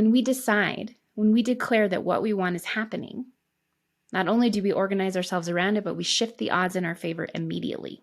when we decide, when we declare that what we want is happening, not only do we organize ourselves around it, but we shift the odds in our favor immediately.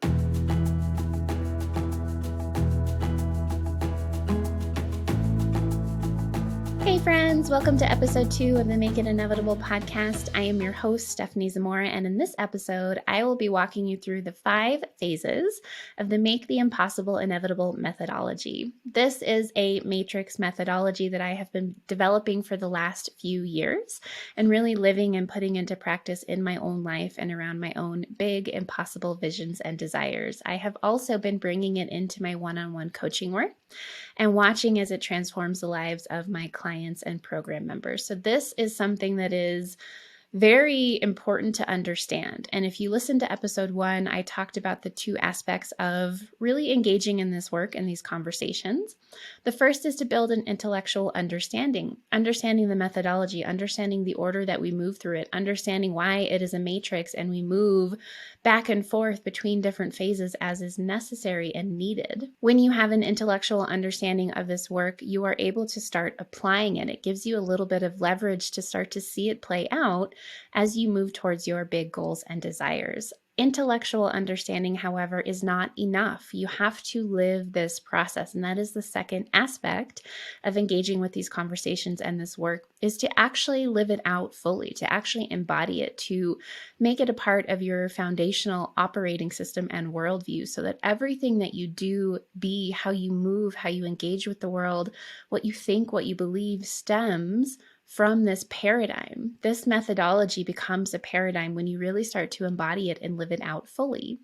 Hey friends, welcome to episode 2 of the Make It Inevitable podcast. I am your host, Stephenie Zamora, and in this episode, I will be walking you through the 5 phases of the Make the Impossible Inevitable methodology. This is a matrix methodology that I have been developing for the last few years and really living and putting into practice in my own life and around my own big, impossible visions and desires. I have also been bringing it into my one-on-one coaching work and watching as it transforms the lives of my clients and program members. So this is something that is very important to understand. And if you listen to episode 1, I talked about the 2 aspects of really engaging in this work and these conversations. The first is to build an intellectual understanding the methodology, understanding the order that we move through it, understanding why it is a matrix and we move back and forth between different phases as is necessary and needed. When you have an intellectual understanding of this work, you are able to start applying it. It gives you a little bit of leverage to start to see it play out as you move towards your big goals and desires. Intellectual understanding, however, is not enough. You have to live this process. And that is the second aspect of engaging with these conversations and this work, is to actually live it out fully, to actually embody it, to make it a part of your foundational operating system and worldview so that everything that you do, be, how you move, how you engage with the world, what you think, what you believe stems from this paradigm. This methodology becomes a paradigm when you really start to embody it and live it out fully.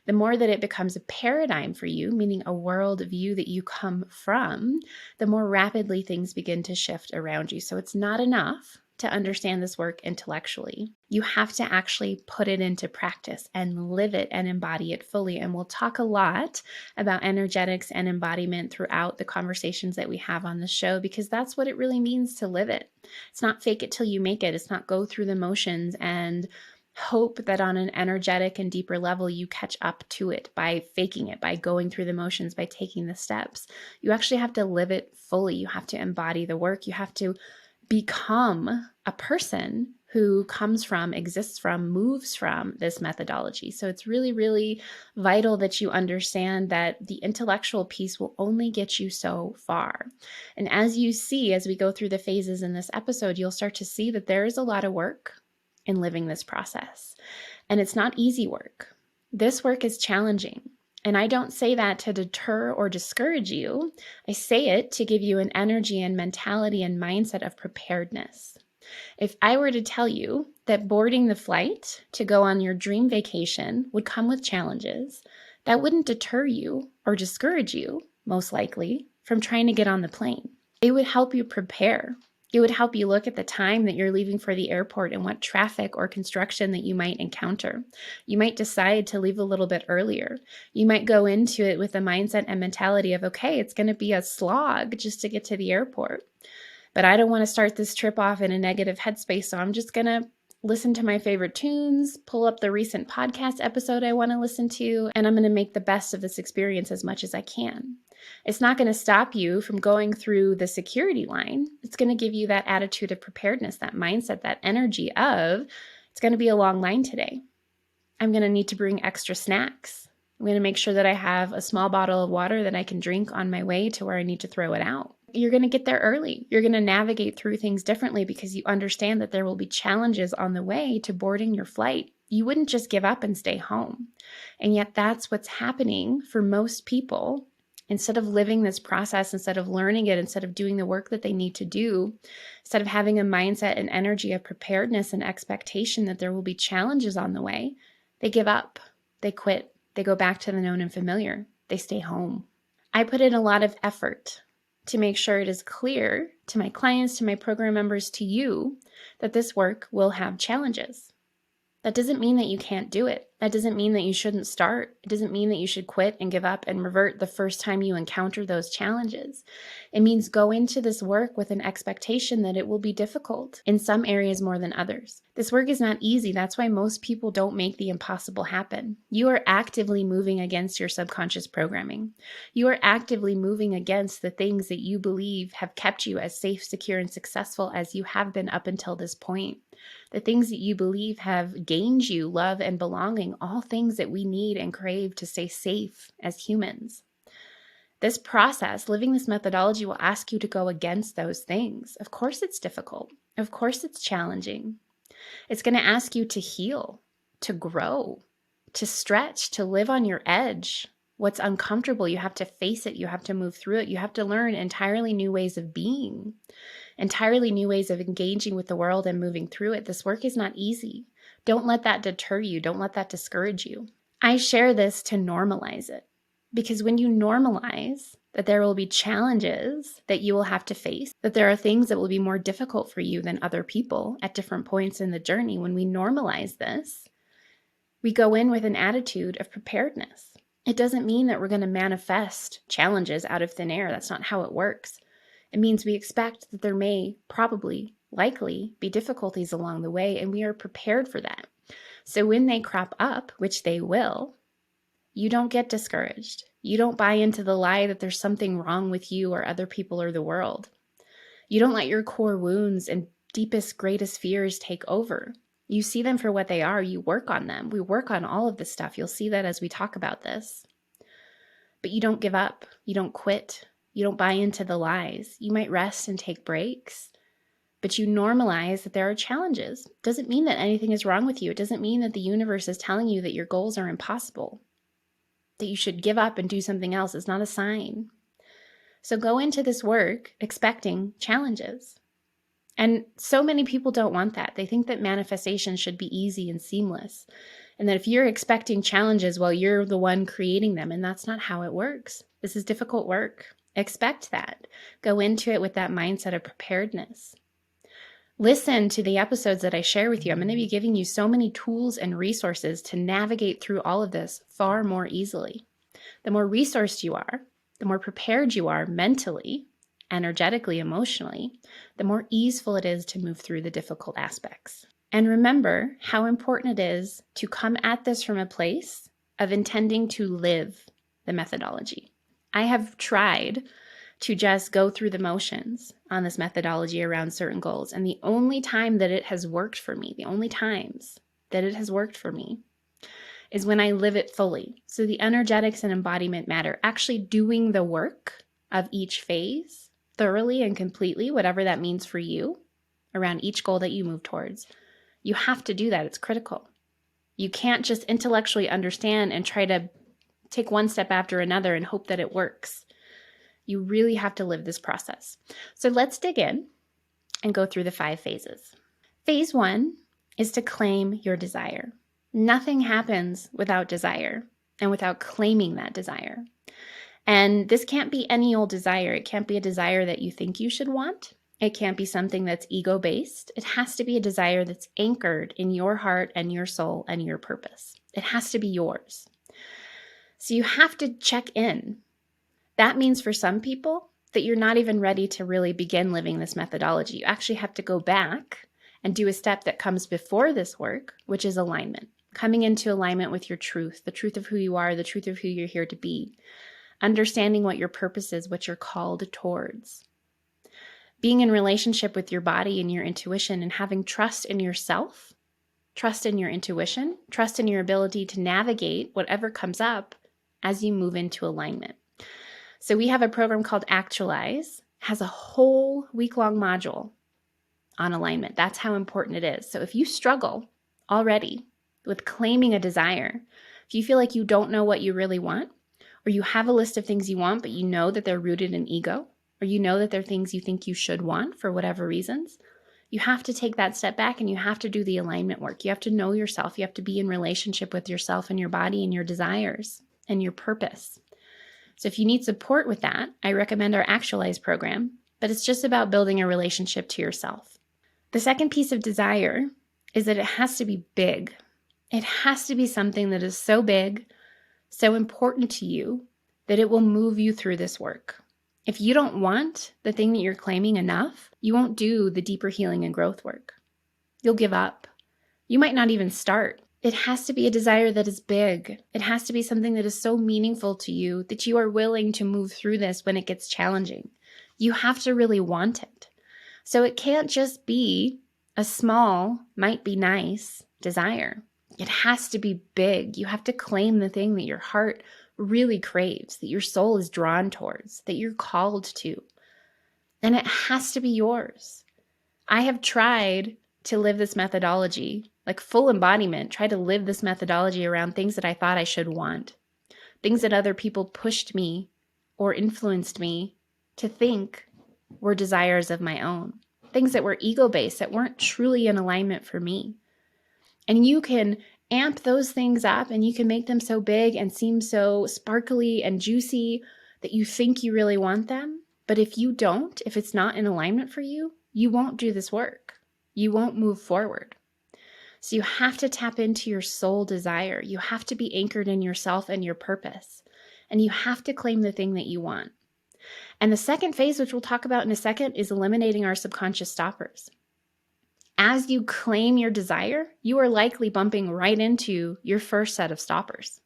The more that it becomes a paradigm for you, meaning a world view that you come from, the more rapidly things begin to shift around you. So it's not enough to understand this work intellectually. You have to actually put it into practice and live it and embody it fully. And we'll talk a lot about energetics and embodiment throughout the conversations that we have on the show, because that's what it really means to live it. It's not fake it till you make it. It's not go through the motions and hope that on an energetic and deeper level you catch up to it by faking it, by going through the motions, by taking the steps. You actually have to live it fully. You have to embody the work. You have to become a person who comes from, exists from, moves from this methodology. So it's really, really vital that you understand that the intellectual piece will only get you so far. And as you see, as we go through the phases in this episode, you'll start to see that there is a lot of work in living this process. And it's not easy work. This work is challenging. And I don't say that to deter or discourage you. I say it to give you an energy and mentality and mindset of preparedness. If I were to tell you that boarding the flight to go on your dream vacation would come with challenges, that wouldn't deter you or discourage you, most likely, from trying to get on the plane. It would help you prepare. It would help you look at the time that you're leaving for the airport and what traffic or construction that you might encounter. You might decide to leave a little bit earlier. You might go into it with the mindset and mentality of, okay, it's going to be a slog just to get to the airport, but I don't want to start this trip off in a negative headspace, so I'm just going to listen to my favorite tunes, pull up the recent podcast episode I want to listen to, and I'm going to make the best of this experience as much as I can. It's not going to stop you from going through the security line. It's going to give you that attitude of preparedness, that mindset, that energy of, it's going to be a long line today. I'm going to need to bring extra snacks. I'm going to make sure that I have a small bottle of water that I can drink on my way to where I need to throw it out. You're going to get there early. You're going to navigate through things differently because you understand that there will be challenges on the way to boarding your flight. You wouldn't just give up and stay home. And yet that's what's happening for most people. Instead of living this process, instead of learning it, instead of doing the work that they need to do, instead of having a mindset and energy of preparedness and expectation that there will be challenges on the way, they give up, they quit, they go back to the known and familiar, they stay home. I put in a lot of effort to make sure it is clear to my clients, to my program members, to you, that this work will have challenges. That doesn't mean that you can't do it. That doesn't mean that you shouldn't start. It doesn't mean that you should quit and give up and revert the first time you encounter those challenges. It means go into this work with an expectation that it will be difficult in some areas more than others. This work is not easy. That's why most people don't make the impossible happen. You are actively moving against your subconscious programming. You are actively moving against the things that you believe have kept you as safe, secure, and successful as you have been up until this point. The things that you believe have gained you love and belonging, all things that we need and crave to stay safe as humans. This process, living this methodology, will ask you to go against those things. Of course it's difficult. Of course it's challenging. It's going to ask you to heal, to grow, to stretch, to live on your edge. What's uncomfortable, you have to face it. You have to move through it. You have to learn entirely new ways of being, entirely new ways of engaging with the world and moving through it. This work is not easy. Don't let that deter you. Don't let that discourage you. I share this to normalize it, because when you normalize that there will be challenges that you will have to face, that there are things that will be more difficult for you than other people at different points in the journey, when we normalize this, we go in with an attitude of preparedness. It doesn't mean that we're going to manifest challenges out of thin air. That's not how it works. It means we expect that there may probably, likely, be difficulties along the way, and we are prepared for that. So when they crop up, which they will, you don't get discouraged. You don't buy into the lie that there's something wrong with you or other people or the world. You don't let your core wounds and deepest, greatest fears take over. You see them for what they are. You work on them. We work on all of this stuff. You'll see that as we talk about this. But you don't give up. You don't quit. You don't buy into the lies. You might rest and take breaks, but you normalize that there are challenges. It doesn't mean that anything is wrong with you. It doesn't mean that the universe is telling you that your goals are impossible, that you should give up and do something else. It's not a sign. So go into this work expecting challenges. And so many people don't want that. They think that manifestation should be easy and seamless, and that if you're expecting challenges, well, you're the one creating them, and that's not how it works. This is difficult work. Expect that. Go into it with that mindset of preparedness. Listen to the episodes that I share with you. I'm going to be giving you so many tools and resources to navigate through all of this far more easily. The more resourced you are, the more prepared you are mentally, energetically, emotionally, the more easeful it is to move through the difficult aspects. And remember how important it is to come at this from a place of intending to live the methodology. I have tried to just go through the motions on this methodology around certain goals. And the only time that it has worked for me, the only times that it has worked for me, is when I live it fully. So the energetics and embodiment matter. Actually doing the work of each phase thoroughly and completely, whatever that means for you, around each goal that you move towards. You have to do that. It's critical. You can't just intellectually understand and try to take one step after another and hope that it works. You really have to live this process. So let's dig in and go through the 5 phases. Phase 1 is to claim your desire. Nothing happens without desire and without claiming that desire. And this can't be any old desire. It can't be a desire that you think you should want. It can't be something that's ego-based. It has to be a desire that's anchored in your heart and your soul and your purpose. It has to be yours. So you have to check in. That means for some people that you're not even ready to really begin living this methodology. You actually have to go back and do a step that comes before this work, which is alignment. Coming into alignment with your truth, the truth of who you are, the truth of who you're here to be. Understanding what your purpose is, what you're called towards. Being in relationship with your body and your intuition, and having trust in yourself, trust in your intuition, trust in your ability to navigate whatever comes up as you move into alignment. So we have a program called Actualize, has a whole week-long module on alignment. That's how important it is. So if you struggle already with claiming a desire, if you feel like you don't know what you really want, or you have a list of things you want, but you know that they're rooted in ego, or you know that they're things you think you should want for whatever reasons, you have to take that step back and you have to do the alignment work. You have to know yourself. You have to be in relationship with yourself and your body and your desires and your purpose. So if you need support with that, I recommend our Actualize program, but it's just about building a relationship to yourself. The second piece of desire is that it has to be big. It has to be something that is so big, so important to you that it will move you through this work. If you don't want the thing that you're claiming enough, you won't do the deeper healing and growth work. You'll give up. You might not even start. It has to be a desire that is big. It has to be something that is so meaningful to you that you are willing to move through this when it gets challenging. You have to really want it. So it can't just be a small, might be nice desire. It has to be big. You have to claim the thing that your heart really craves, that your soul is drawn towards, that you're called to. And it has to be yours. I have tried to live this methodology, like full embodiment, try to live this methodology around things that I thought I should want, things that other people pushed me or influenced me to think were desires of my own, things that were ego-based, that weren't truly in alignment for me. And you can amp those things up and you can make them so big and seem so sparkly and juicy that you think you really want them. But if you don't, if it's not in alignment for you, you won't do this work. You won't move forward. So you have to tap into your soul desire. You have to be anchored in yourself and your purpose. And you have to claim the thing that you want. And the second phase, which we'll talk about in a second, is eliminating our subconscious stoppers. As you claim your desire, you are likely bumping right into your first set of stoppers.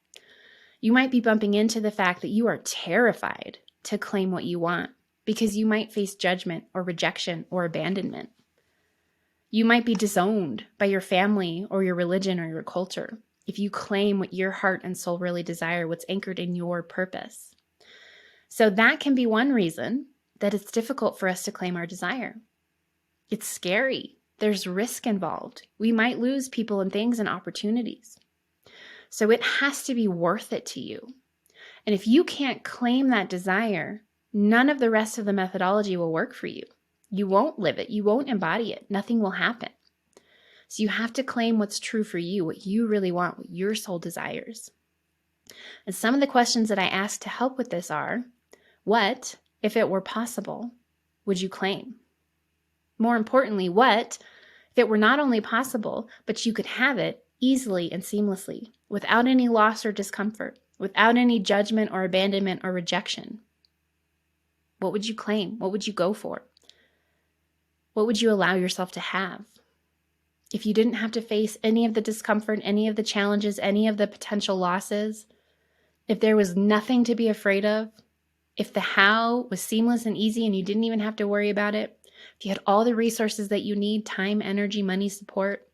You might be bumping into the fact that you are terrified to claim what you want because you might face judgment or rejection or abandonment. You might be disowned by your family or your religion or your culture if you claim what your heart and soul really desire, what's anchored in your purpose. So that can be one reason that it's difficult for us to claim our desire. It's scary. There's risk involved. We might lose people and things and opportunities. So it has to be worth it to you. And if you can't claim that desire, none of the rest of the methodology will work for you. You won't live it. You won't embody it. Nothing will happen. So you have to claim what's true for you, what you really want, what your soul desires. And some of the questions that I ask to help with this are, what, if it were possible, would you claim? More importantly, what, if it were not only possible, but you could have it easily and seamlessly, without any loss or discomfort, without any judgment or abandonment or rejection? What would you claim? What would you go for? What would you allow yourself to have? If you didn't have to face any of the discomfort, any of the challenges, any of the potential losses, if there was nothing to be afraid of, if the how was seamless and easy and you didn't even have to worry about it, if you had all the resources that you need, time, energy, money, support,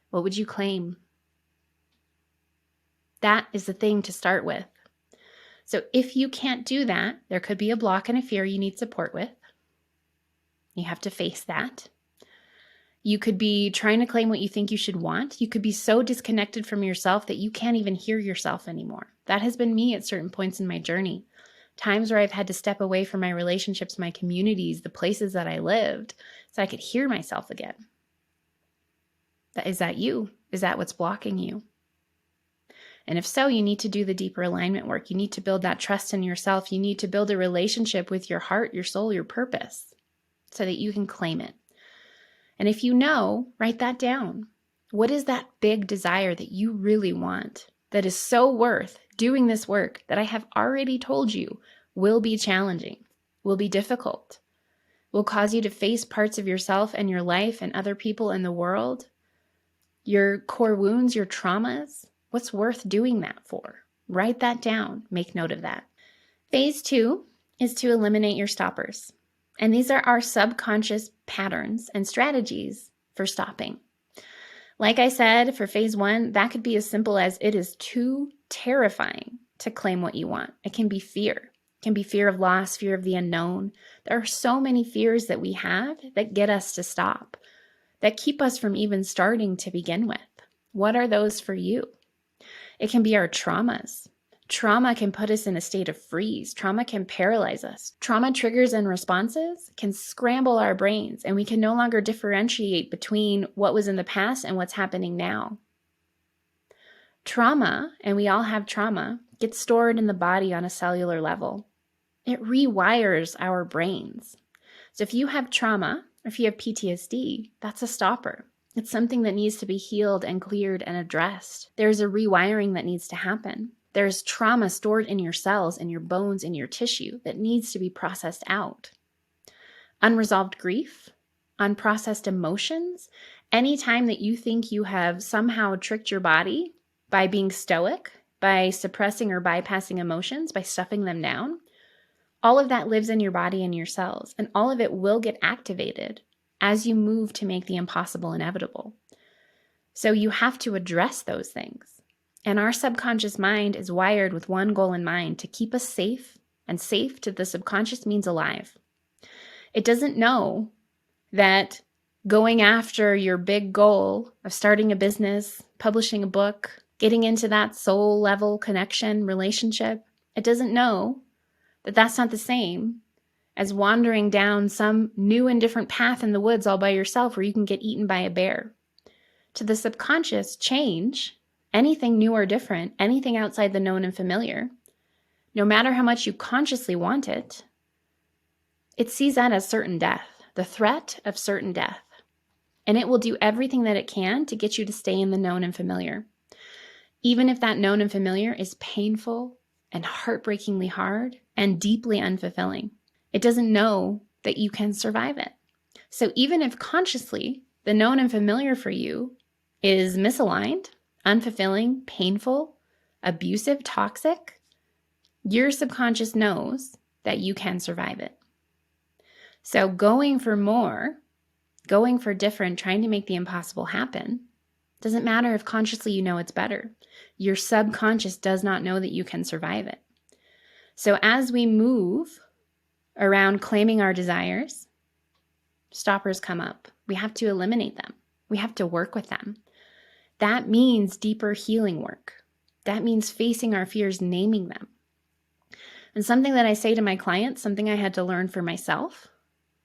what would you claim? That is the thing to start with. So if you can't do that, there could be a block and a fear you need support with. You have to face that. You could be trying to claim what you think you should want. You could be so disconnected from yourself that you can't even hear yourself anymore. That has been me at certain points in my journey. Times where I've had to step away from my relationships, my communities, the places that I lived, so I could hear myself again. Is that you? Is that what's blocking you? And if so, you need to do the deeper alignment work. You need to build that trust in yourself. You need to build a relationship with your heart, your soul, your purpose, so that you can claim it. And if you know, write that down. What is that big desire that you really want that is so worth doing this work that I have already told you will be challenging, will be difficult, will cause you to face parts of yourself and your life and other people in the world, your core wounds, your traumas? What's worth doing that for? Write that down. Make note of that. Phase 2 is to eliminate your stoppers. And these are our subconscious patterns and strategies for stopping. Like I said, for phase 1, that could be as simple as it is too terrifying to claim what you want. It can be fear. It can be fear of loss, fear of the unknown. There are so many fears that we have that get us to stop, that keep us from even starting to begin with. What are those for you? It can be our traumas. Trauma can put us in a state of freeze. Trauma can paralyze us. Trauma triggers and responses can scramble our brains, and we can no longer differentiate between what was in the past and what's happening now. Trauma, and we all have trauma, gets stored in the body on a cellular level. It rewires our brains. So if you have trauma, or if you have PTSD, that's a stopper. It's something that needs to be healed and cleared and addressed. There's a rewiring that needs to happen. There's trauma stored in your cells, in your bones, in your tissue that needs to be processed out. Unresolved grief, unprocessed emotions, any time that you think you have somehow tricked your body by being stoic, by suppressing or bypassing emotions, by stuffing them down, all of that lives in your body and your cells, and all of it will get activated as you move to make the impossible inevitable. So you have to address those things. And our subconscious mind is wired with one goal in mind: to keep us safe, and safe to the subconscious means alive. It doesn't know that going after your big goal of starting a business, publishing a book, getting into that soul level connection relationship, it doesn't know that that's not the same as wandering down some new and different path in the woods all by yourself where you can get eaten by a bear. To the subconscious, change, anything new or different, anything outside the known and familiar, no matter how much you consciously want it, it sees that as certain death, the threat of certain death. And it will do everything that it can to get you to stay in the known and familiar. Even if that known and familiar is painful and heartbreakingly hard and deeply unfulfilling, it doesn't know that you can survive it. So even if consciously the known and familiar for you is misaligned, unfulfilling, painful, abusive, toxic, your subconscious knows that you can survive it. So going for more, going for different, trying to make the impossible happen, doesn't matter if consciously you know it's better. Your subconscious does not know that you can survive it. So as we move around claiming our desires, stoppers come up. We have to eliminate them. We have to work with them. That means deeper healing work. That means facing our fears, naming them. And something that I say to my clients, something I had to learn for myself,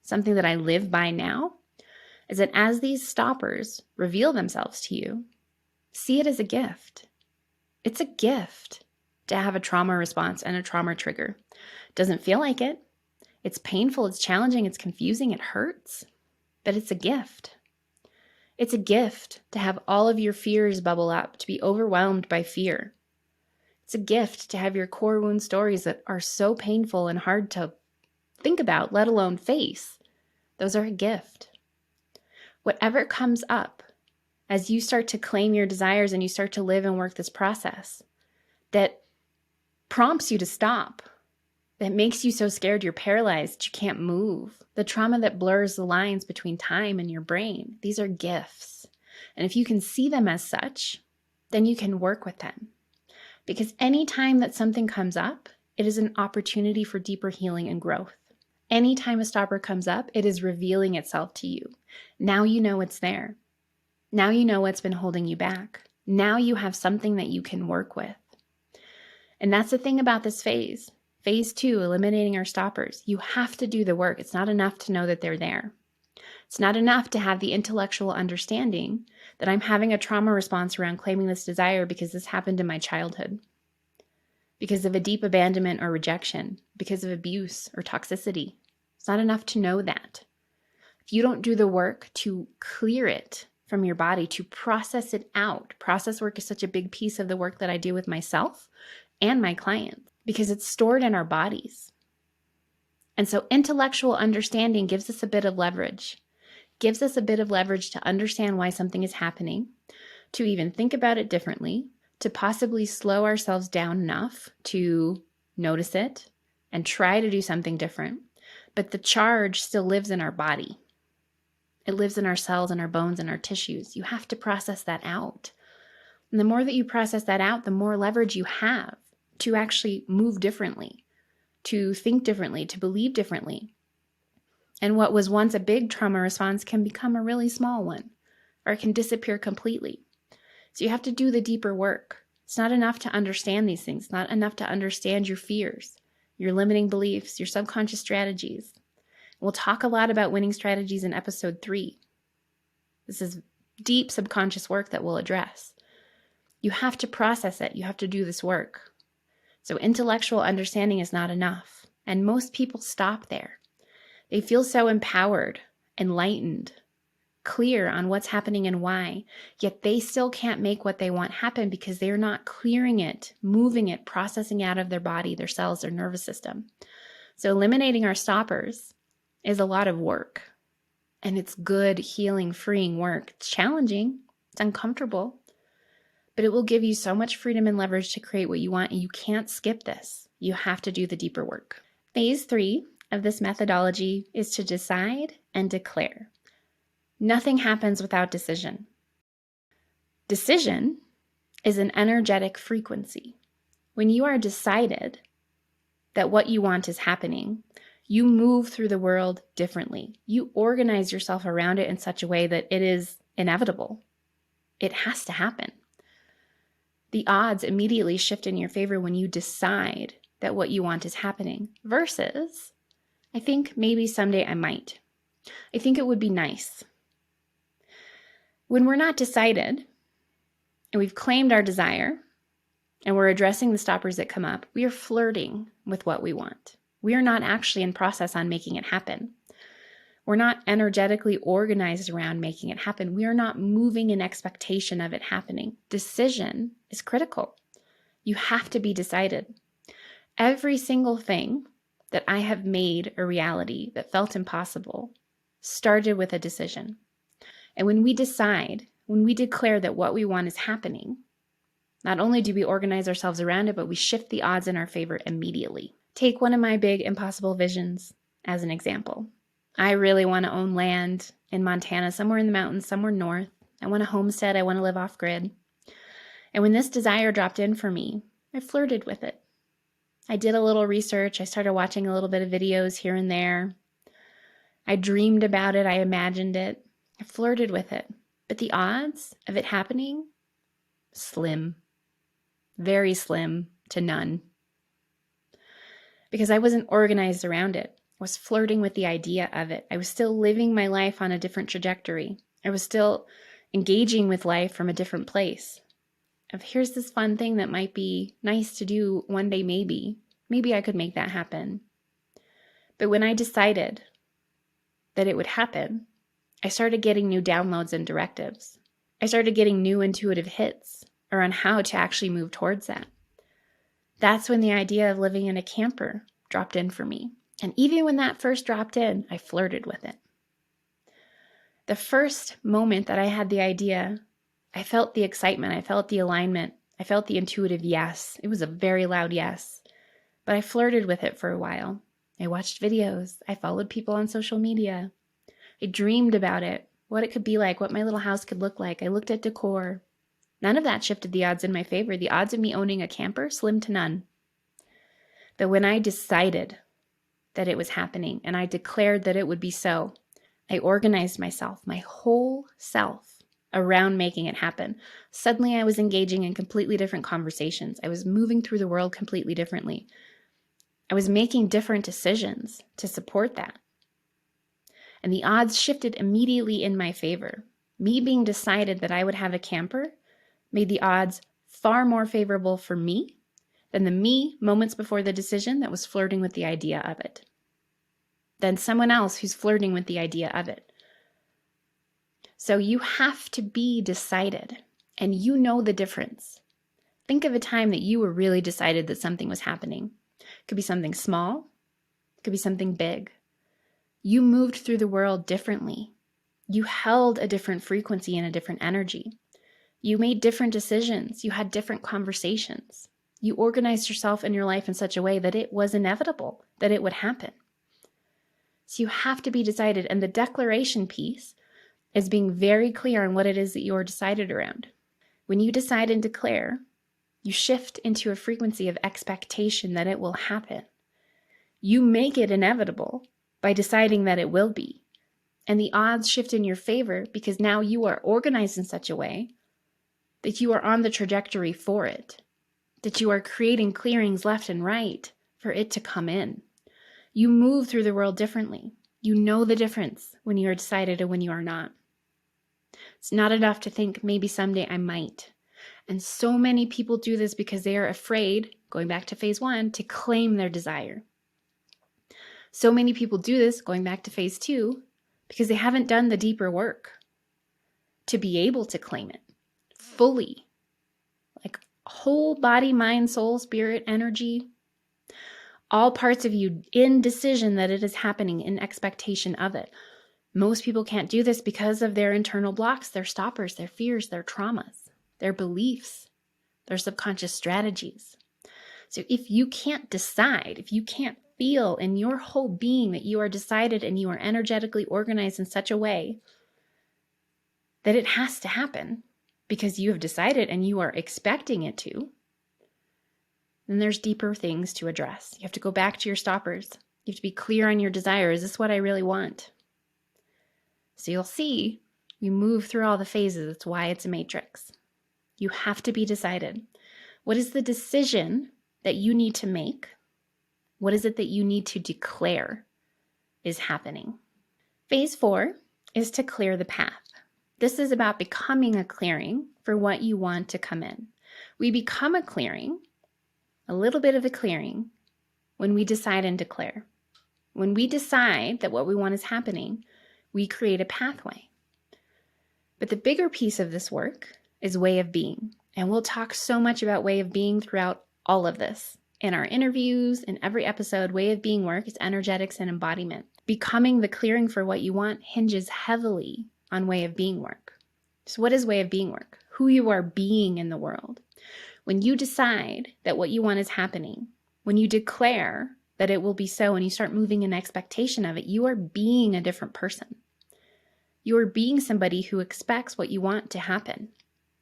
something that I live by now, is that as these stoppers reveal themselves to you, see it as a gift. It's a gift to have a trauma response and a trauma trigger. Doesn't feel like it. It's painful, it's challenging, it's confusing, it hurts, but it's a gift. It's a gift to have all of your fears bubble up, to be overwhelmed by fear. It's a gift to have your core wound stories that are so painful and hard to think about, let alone face. Those are a gift. Whatever comes up as you start to claim your desires and you start to live and work this process that prompts you to stop, that makes you so scared you're paralyzed, you can't move, the trauma that blurs the lines between time and your brain, these are gifts. And if you can see them as such, then you can work with them. Because anytime that something comes up, it is an opportunity for deeper healing and growth. Anytime a stopper comes up, it is revealing itself to you. Now you know it's there. Now you know what's been holding you back. Now you have something that you can work with. And that's the thing about this phase. Phase 2, eliminating our stoppers. You have to do the work. It's not enough to know that they're there. It's not enough to have the intellectual understanding that I'm having a trauma response around claiming this desire because this happened in my childhood, because of a deep abandonment or rejection, because of abuse or toxicity. It's not enough to know that. If you don't do the work to clear it from your body, to process it out, process work is such a big piece of the work that I do with myself and my clients, because it's stored in our bodies. And so intellectual understanding gives us a bit of leverage, gives us a bit of leverage to understand why something is happening, to even think about it differently, to possibly slow ourselves down enough to notice it and try to do something different. But the charge still lives in our body. It lives in our cells and our bones and our tissues. You have to process that out. And the more that you process that out, the more leverage you have to actually move differently, to think differently, to believe differently. And what was once a big trauma response can become a really small one, or it can disappear completely. So you have to do the deeper work. It's not enough to understand these things. It's not enough to understand your fears, your limiting beliefs, your subconscious strategies. We'll talk a lot about winning strategies in episode 3. This is deep subconscious work that we'll address. You have to process it. You have to do this work. So intellectual understanding is not enough. And most people stop there. They feel so empowered, enlightened, clear on what's happening and why, yet they still can't make what they want happen because they're not clearing it, moving it, processing out of their body, their cells, their nervous system. So eliminating our stoppers is a lot of work, and it's good, healing, freeing work. It's challenging, it's uncomfortable, but it will give you so much freedom and leverage to create what you want, and you can't skip this. You have to do the deeper work. Phase 3 of this methodology is to decide and declare. Nothing happens without decision. Decision is an energetic frequency. When you are decided that what you want is happening, you move through the world differently. You organize yourself around it in such a way that it is inevitable. It has to happen. The odds immediately shift in your favor when you decide that what you want is happening versus, I think maybe someday I might. I think it would be nice. When we're not decided and we've claimed our desire and we're addressing the stoppers that come up, we are flirting with what we want. We are not actually in process on making it happen. We're not energetically organized around making it happen. We are not moving in expectation of it happening. Decision is critical. You have to be decided. Every single thing that I have made a reality that felt impossible started with a decision. And when we decide, when we declare that what we want is happening, not only do we organize ourselves around it, but we shift the odds in our favor immediately. Take one of my big impossible visions as an example. I really want to own land in Montana, somewhere in the mountains, somewhere north. I want a homestead. I want to live off grid. And when this desire dropped in for me, I flirted with it. I did a little research. I started watching a little bit of videos here and there. I dreamed about it. I imagined it. I flirted with it. But the odds of it happening, slim. Very slim to none. Because I wasn't organized around it. I was flirting with the idea of it. I was still living my life on a different trajectory. I was still engaging with life from a different place. Of here's this fun thing that might be nice to do one day maybe. Maybe I could make that happen. But when I decided that it would happen, I started getting new downloads and directives. I started getting new intuitive hits around how to actually move towards that. That's when the idea of living in a camper dropped in for me. And even when that first dropped in, I flirted with it. The first moment that I had the idea, I felt the excitement, I felt the alignment, I felt the intuitive yes. It was a very loud yes. But I flirted with it for a while. I watched videos. I followed people on social media. I dreamed about it, what it could be like, what my little house could look like. I looked at decor. None of that shifted the odds in my favor. The odds of me owning a camper, slim to none. But when I decided that it was happening and I declared that it would be so, I organized myself, my whole self, around making it happen. Suddenly I was engaging in completely different conversations. I was moving through the world completely differently. I was making different decisions to support that. And the odds shifted immediately in my favor. Me being decided that I would have a camper made the odds far more favorable for me than the me moments before the decision that was flirting with the idea of it. Than someone else who's flirting with the idea of it. So you have to be decided, and you know the difference. Think of a time that you were really decided that something was happening. It could be something small, it could be something big. You moved through the world differently. You held a different frequency and a different energy. You made different decisions. You had different conversations. You organized yourself in your life in such a way that it was inevitable that it would happen. So you have to be decided. And the declaration piece is being very clear on what it is that you are decided around. When you decide and declare, you shift into a frequency of expectation that it will happen. You make it inevitable by deciding that it will be. And the odds shift in your favor because now you are organized in such a way that you are on the trajectory for it, that you are creating clearings left and right for it to come in. You move through the world differently. You know the difference when you are decided and when you are not. It's not enough to think maybe someday I might. And so many people do this because they are afraid, going back to phase 1, to claim their desire. So many people do this, going back to phase 2, because they haven't done the deeper work. to be able to claim it fully, like whole body, mind, soul, spirit, energy, all parts of you in decision that it is happening, in expectation of it. Most people can't do this because of their internal blocks, their stoppers, their fears, their traumas, their beliefs, their subconscious strategies. So if you can't decide, if you can't feel in your whole being that you are decided and you are energetically organized in such a way that it has to happen because you have decided and you are expecting it to, then there's deeper things to address. You have to go back to your stoppers. You have to be clear on your desire. Is this what I really want? So you'll see we move through all the phases. That's why it's a matrix. You have to be decided. What is the decision that you need to make? What is it that you need to declare is happening? Phase 4 is to clear the path. This is about becoming a clearing for what you want to come in. We become a clearing, a little bit of a clearing, when we decide and declare. When we decide that what we want is happening, we create a pathway. But the bigger piece of this work is way of being. And we'll talk so much about way of being throughout all of this. In our interviews, in every episode, way of being work is energetics and embodiment. Becoming the clearing for what you want hinges heavily on way of being work. So what is way of being work? Who you are being in the world. When you decide that what you want is happening, when you declare that it will be so and you start moving in expectation of it, you are being a different person. You are being somebody who expects what you want to happen.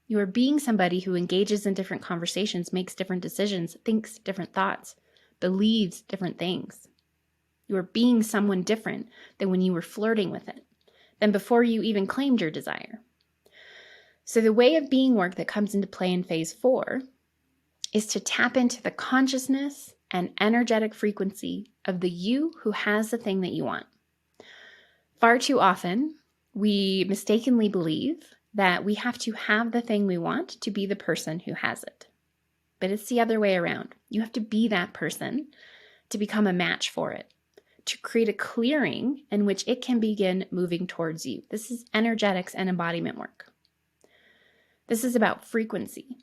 You are being somebody who engages in different conversations, makes different decisions, thinks different thoughts, believes different things. You are being someone different than when you were flirting with it, than before you even claimed your desire. So the way of being work that comes into play in phase 4 is to tap into the consciousness and energetic frequency of the you who has the thing that you want. Far too often, we mistakenly believe that we have to have the thing we want to be the person who has it. But it's the other way around. You have to be that person to become a match for it, to create a clearing in which it can begin moving towards you. This is energetics and embodiment work. This is about frequency.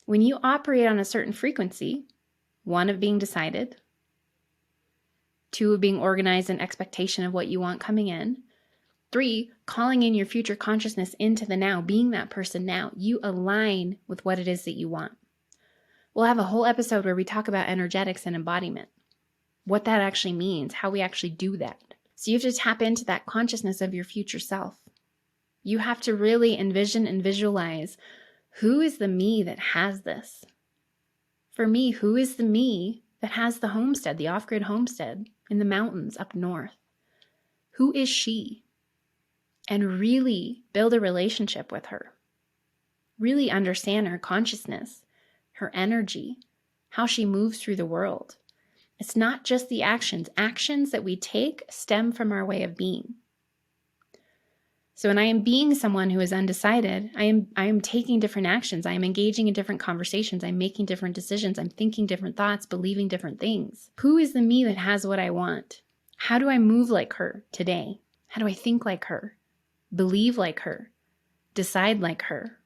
When you operate on a certain frequency, 1 of being decided, 2 of being organized in expectation of what you want coming in, 3, calling in your future consciousness into the now, being that person now, you align with what it is that you want. We'll have a whole episode where we talk about energetics and embodiment, what that actually means, how we actually do that. So you have to tap into that consciousness of your future self. You have to really envision and visualize, who is the me that has this? For me, who is the me that has the homestead, the off-grid homestead in the mountains up north? Who is she? And really build a relationship with her. Really understand her consciousness, her energy, how she moves through the world. It's not just the actions. Actions that we take stem from our way of being. So when I am being someone who is undecided, I am taking different actions. I am engaging in different conversations. I'm making different decisions. I'm thinking different thoughts, believing different things. Who is the me that has what I want? How do I move like her today? How do I think like her? Believe like her? Decide like her?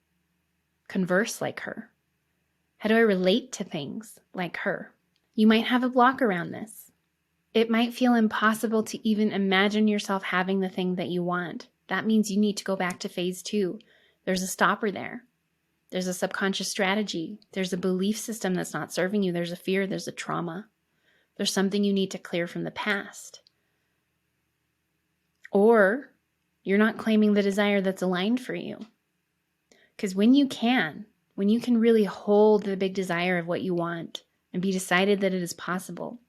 Converse like her? How do I relate to things like her? You might have a block around this. It might feel impossible to even imagine yourself having the thing that you want. That means you need to go back to phase 2. There's a stopper there. There's a subconscious strategy. There's a belief system that's not serving you. There's a fear. There's a trauma. There's something you need to clear from the past. Or you're not claiming the desire that's aligned for you. Because when you can really hold the big desire of what you want and be decided that it is possible,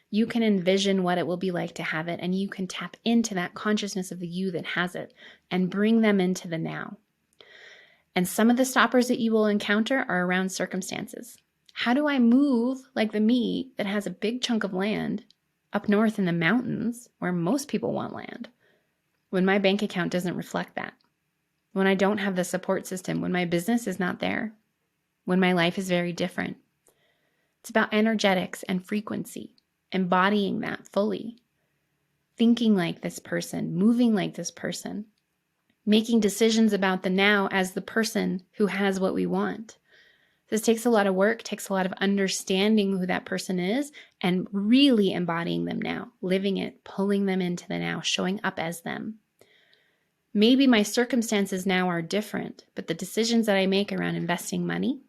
you can envision what it will be like to have it, and you can tap into that consciousness of the you that has it and bring them into the now. And some of the stoppers that you will encounter are around circumstances. How do I move like the me that has a big chunk of land up north in the mountains where most people want land, when my bank account doesn't reflect that? When I don't have the support system, when my business is not there, when my life is very different. It's about energetics and frequency, embodying that fully, thinking like this person, moving like this person, making decisions about the now as the person who has what we want. This takes a lot of work, takes a lot of understanding who that person is and really embodying them now, living it, pulling them into the now, showing up as them. Maybe my circumstances now are different, but the decisions that I make around investing money,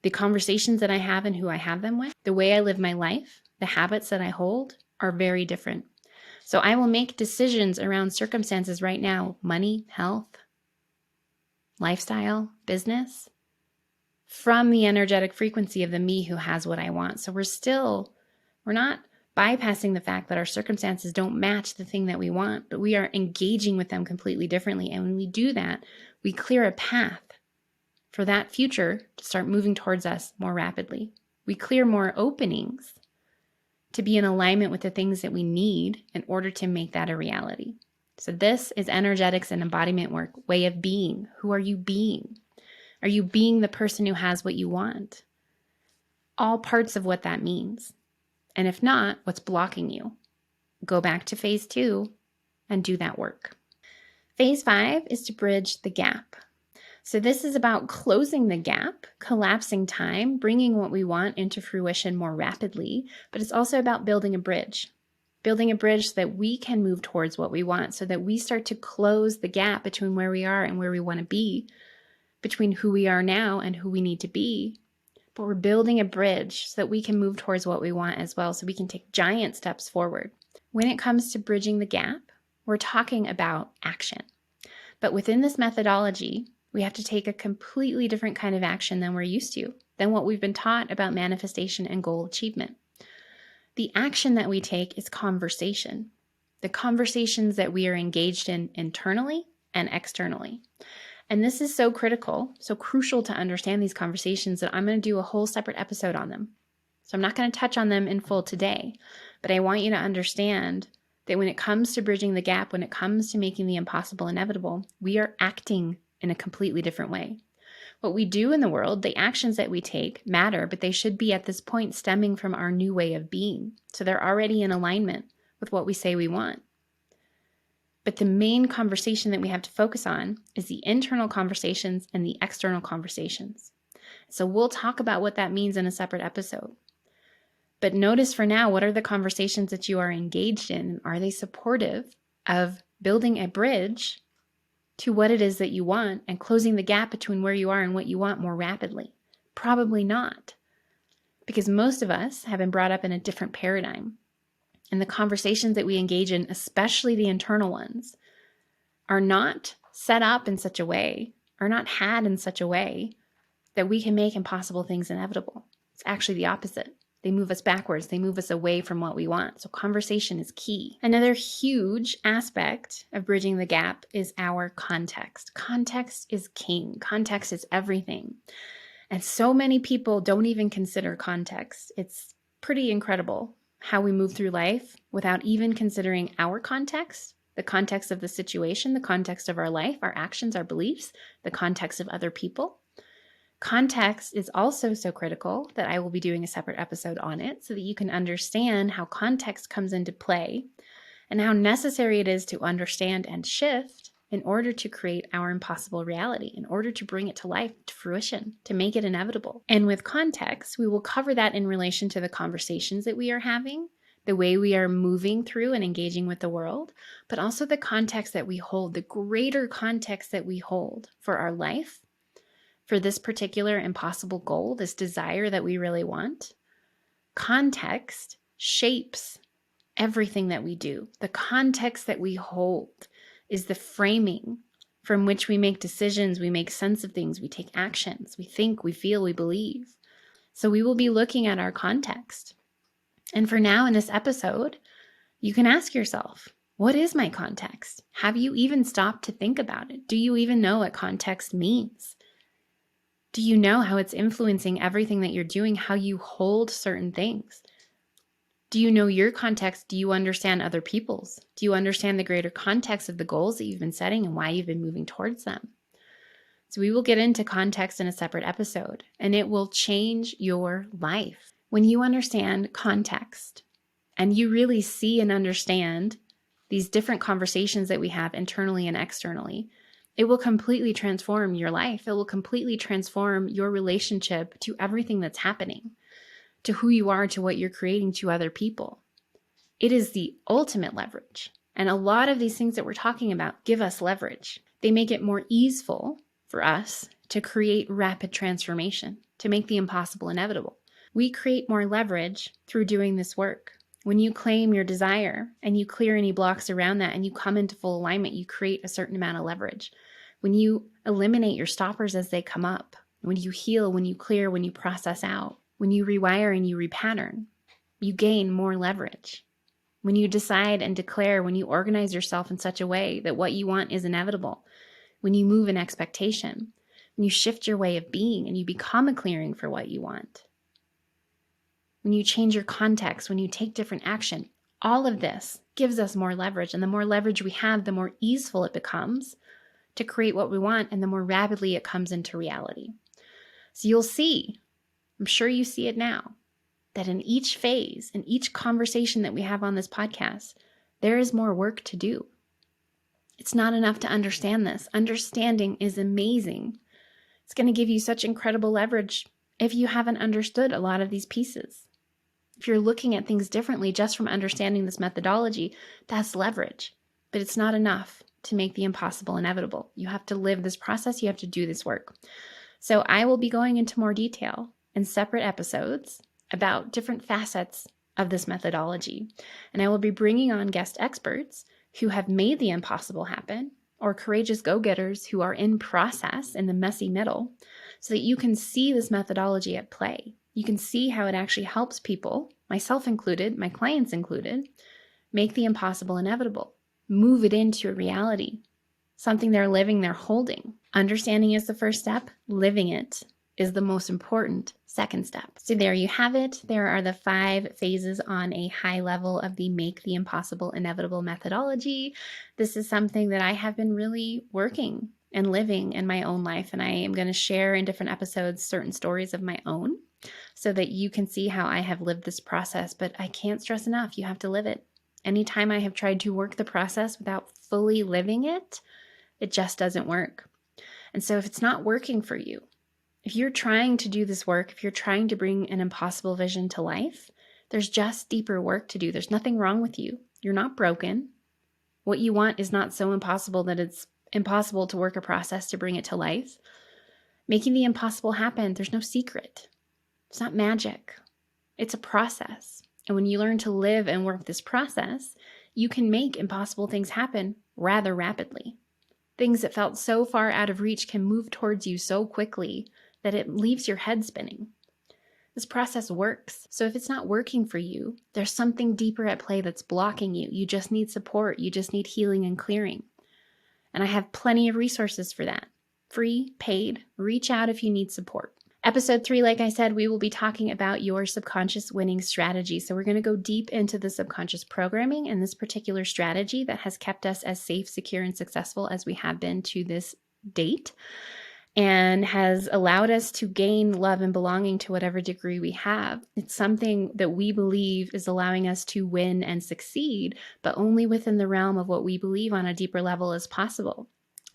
the conversations that I have and who I have them with, the way I live my life, the habits that I hold are very different. So I will make decisions around circumstances right now, money, health, lifestyle, business, from the energetic frequency of the me who has what I want. So we're not bypassing the fact that our circumstances don't match the thing that we want, but we are engaging with them completely differently. And when we do that, we clear a path for that future to start moving towards us more rapidly. We clear more openings to be in alignment with the things that we need in order to make that a reality. So this is energetics and embodiment work, way of being. Who are you being? Are you being the person who has what you want? All parts of what that means. And if not, what's blocking you? Go back to phase 2 and do that work. Phase 5 is to bridge the gap. So this is about closing the gap, collapsing time, bringing what we want into fruition more rapidly, but it's also about building a bridge so that we can move towards what we want, so that we start to close the gap between where we are and where we want to be, between who we are now and who we need to be. But we're building a bridge so that we can move towards what we want as well, so we can take giant steps forward. When it comes to bridging the gap, we're talking about action. But within this methodology, we have to take a completely different kind of action than we're used to, than what we've been taught about manifestation and goal achievement. The action that we take is conversation. The conversations that we are engaged in internally and externally. And this is so critical, so crucial to understand these conversations that I'm going to do a whole separate episode on them. So I'm not going to touch on them in full today, but I want you to understand that when it comes to bridging the gap, when it comes to making the impossible inevitable, we are acting in a completely different way. What we do in the world, the actions that we take matter, but they should be at this point stemming from our new way of being. So they're already in alignment with what we say we want. But the main conversation that we have to focus on is the internal conversations and the external conversations. So we'll talk about what that means in a separate episode. But notice for now, what are the conversations that you are engaged in? Are they supportive of building a bridge to what it is that you want and closing the gap between where you are and what you want more rapidly? Probably not, because most of us have been brought up in a different paradigm. And the conversations that we engage in, especially the internal ones, are not set up in such a way, are not had in such a way that we can make impossible things inevitable. It's actually the opposite. They move us backwards. They move us away from what we want. So conversation is key. Another huge aspect of bridging the gap is our context. Context is king. Context is everything. And so many people don't even consider context. It's pretty incredible how we move through life without even considering our context, the context of the situation, the context of our life, our actions, our beliefs, the context of other people. Context is also so critical that I will be doing a separate episode on it so that you can understand how context comes into play and how necessary it is to understand and shift in order to create our impossible reality, in order to bring it to life, to fruition, to make it inevitable. And with context, we will cover that in relation to the conversations that we are having, the way we are moving through and engaging with the world, but also the context that we hold, the greater context that we hold for our life, for this particular impossible goal, this desire that we really want. Context shapes everything that we do. The context that we hold is the framing from which we make decisions, we make sense of things, we take actions, we think, we feel, we believe. So we will be looking at our context. And for now in this episode, you can ask yourself, what is my context? Have you even stopped to think about it? Do you even know what context means? Do you know how it's influencing everything that you're doing, how you hold certain things? Do you know your context? Do you understand other people's? Do you understand the greater context of the goals that you've been setting and why you've been moving towards them? So we will get into context in a separate episode, and it will change your life. When you understand context and you really see and understand these different conversations that we have internally and externally, it will completely transform your life. It will completely transform your relationship to everything that's happening, to who you are, to what you're creating, to other people. It is the ultimate leverage. And a lot of these things that we're talking about give us leverage. They make it more easeful for us to create rapid transformation, to make the impossible inevitable. We create more leverage through doing this work. When you claim your desire and you clear any blocks around that and you come into full alignment, you create a certain amount of leverage. When you eliminate your stoppers as they come up, when you heal, when you clear, when you process out, when you rewire and you repattern, you gain more leverage. When you decide and declare, when you organize yourself in such a way that what you want is inevitable, when you move in expectation, when you shift your way of being and you become a clearing for what you want, when you change your context, when you take different action, all of this gives us more leverage. And the more leverage we have, the more easeful it becomes to create what we want, and the more rapidly it comes into reality. So you'll see, I'm sure you see it now, that in each phase, in each conversation that we have on this podcast, there is more work to do. It's not enough to understand this. Understanding is amazing. It's going to give you such incredible leverage if you haven't understood a lot of these pieces. If you're looking at things differently just from understanding this methodology, that's leverage. But it's not enough to make the impossible inevitable. You have to live this process. You have to do this work. So I will be going into more detail in separate episodes about different facets of this methodology. And I will be bringing on guest experts who have made the impossible happen, or courageous go-getters who are in process in the messy middle, so that you can see this methodology at play. You can see how it actually helps people, myself included, my clients included, make the impossible inevitable, move it into a reality, something they're living, they're holding. Understanding is the first step. Living it is the most important second step. So there you have it. There are the 5 phases on a high level of the Make the Impossible Inevitable methodology. This is something that I have been really working and living in my own life, and I am going to share in different episodes certain stories of my own so that you can see how I have lived this process. But I can't stress enough, you have to live it. Anytime I have tried to work the process without fully living it, it just doesn't work. And so if it's not working for you, if you're trying to do this work, if you're trying to bring an impossible vision to life, there's just deeper work to do. There's nothing wrong with you. You're not broken. What you want is not so impossible that it's impossible to work a process to bring it to life. Making the impossible happen, there's no secret. It's not magic. It's a process. And when you learn to live and work this process, you can make impossible things happen rather rapidly. Things that felt so far out of reach can move towards you so quickly that it leaves your head spinning. This process works. So if it's not working for you, there's something deeper at play that's blocking you. You just need support. You just need healing and clearing. And I have plenty of resources for that. Free, paid. Reach out if you need support. Episode 3, like I said, we will be talking about your subconscious winning strategy. So we're going to go deep into the subconscious programming and this particular strategy that has kept us as safe, secure, and successful as we have been to this date, and has allowed us to gain love and belonging to whatever degree we have. It's something that we believe is allowing us to win and succeed, but only within the realm of what we believe on a deeper level is possible.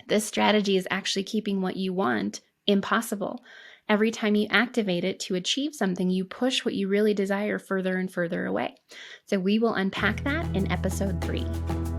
This strategy is actually keeping what you want impossible. Every time you activate it to achieve something, you push what you really desire further and further away. So we will unpack that in episode 3.